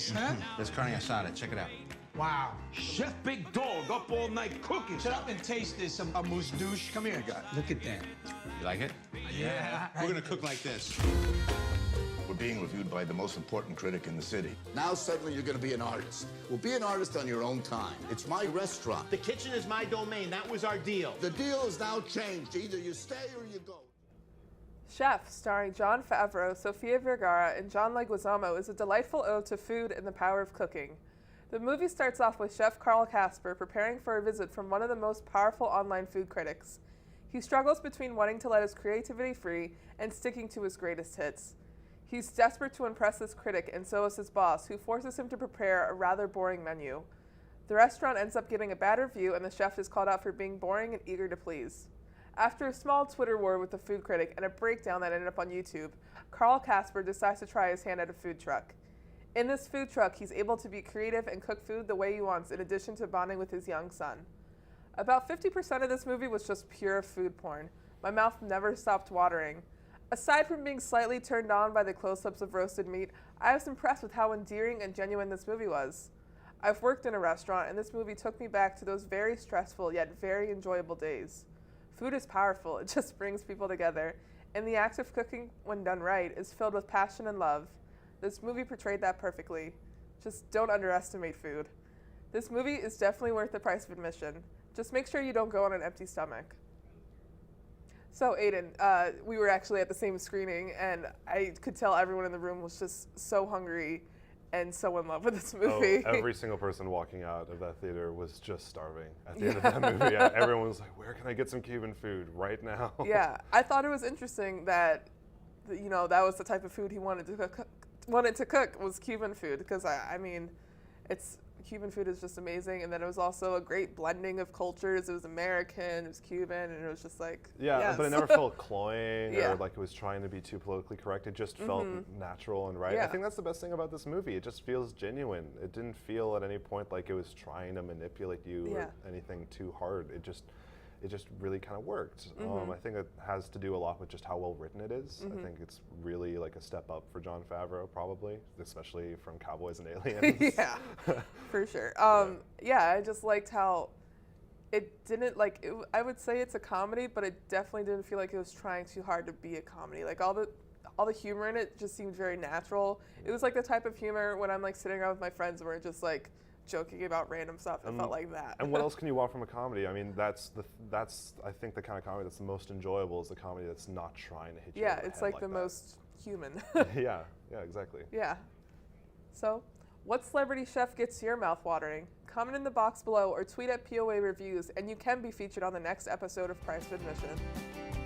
this, huh? There's carne asada. Check it out. Wow. Chef Big Dog up all night cooking. Shut up and taste this, a mousse douche. Come here. Look at that. You like it? Yeah. We're gonna cook like this. We're being reviewed by the most important critic in the city. Now suddenly you're gonna be an artist. Well, be an artist on your own time. It's my restaurant. The kitchen is my domain. That was our deal. The deal is now changed. Either you stay or you go. Chef, starring Jon Favreau, Sofia Vergara, and John Leguizamo, is a delightful ode to food and the power of cooking. The movie starts off with Chef Carl Casper preparing for a visit from one of the most powerful online food critics. He struggles between wanting to let his creativity free and sticking to his greatest hits. He's desperate to impress this critic, and so is his boss, who forces him to prepare a rather boring menu. The restaurant ends up getting a bad review, and the chef is called out for being boring and eager to please. After a small Twitter war with the food critic and a breakdown that ended up on YouTube, Carl Casper decides to try his hand at a food truck. In this food truck, he's able to be creative and cook food the way he wants, in addition to bonding with his young son. About 50% of this movie was just pure food porn. My mouth never stopped watering. Aside from being slightly turned on by the close-ups of roasted meat, I was impressed with how endearing and genuine this movie was. I've worked in a restaurant, and this movie took me back to those very stressful yet very enjoyable days. Food is powerful. It just brings people together. And the act of cooking, when done right, is filled with passion and love. This movie portrayed that perfectly. Just don't underestimate food. This movie is definitely worth the price of admission. Just make sure you don't go on an empty stomach. So Aiden, we were actually at the same screening, and I could tell everyone in the room was just so hungry and so in love with this movie. Oh, every single person walking out of that theater was just starving at the end of that movie. Yeah, everyone was like, where can I get some Cuban food right now? Yeah, I thought it was interesting that, you know, that was the type of food he wanted to cook was Cuban food, because I mean, Cuban food is just amazing, and then it was also a great blending of cultures. It was American, it was Cuban, and it was just like, yeah, yes. But it never felt cloying Yeah. or like it was trying to be too politically correct. It just felt natural and right. Yeah. I think that's the best thing about this movie. It just feels genuine. It didn't feel at any point like it was trying to manipulate you Yeah. or anything too hard. It just really kind of worked. I think it has to do a lot with just how well written it is. I think it's really like a step up for Jon Favreau, probably, especially from Cowboys and Aliens. Yeah, for sure. Yeah, I just liked how it didn't I would say it's a comedy, but it definitely didn't feel like it was trying too hard to be a comedy. Like all the humor in it just seemed very natural. It was like the type of humor when I'm like sitting around with my friends and we're just like joking about random stuff. It felt like that. And what else can you want from a comedy? I mean, that's I think the kind of comedy that's the most enjoyable is the comedy that's not trying to hit you. Yeah, over the it's head like like the that. most human. Yeah, exactly. Yeah. So, what celebrity chef gets your mouth watering? Comment in the box below or tweet at POA Reviews, and you can be featured on the next episode of Price of Admission.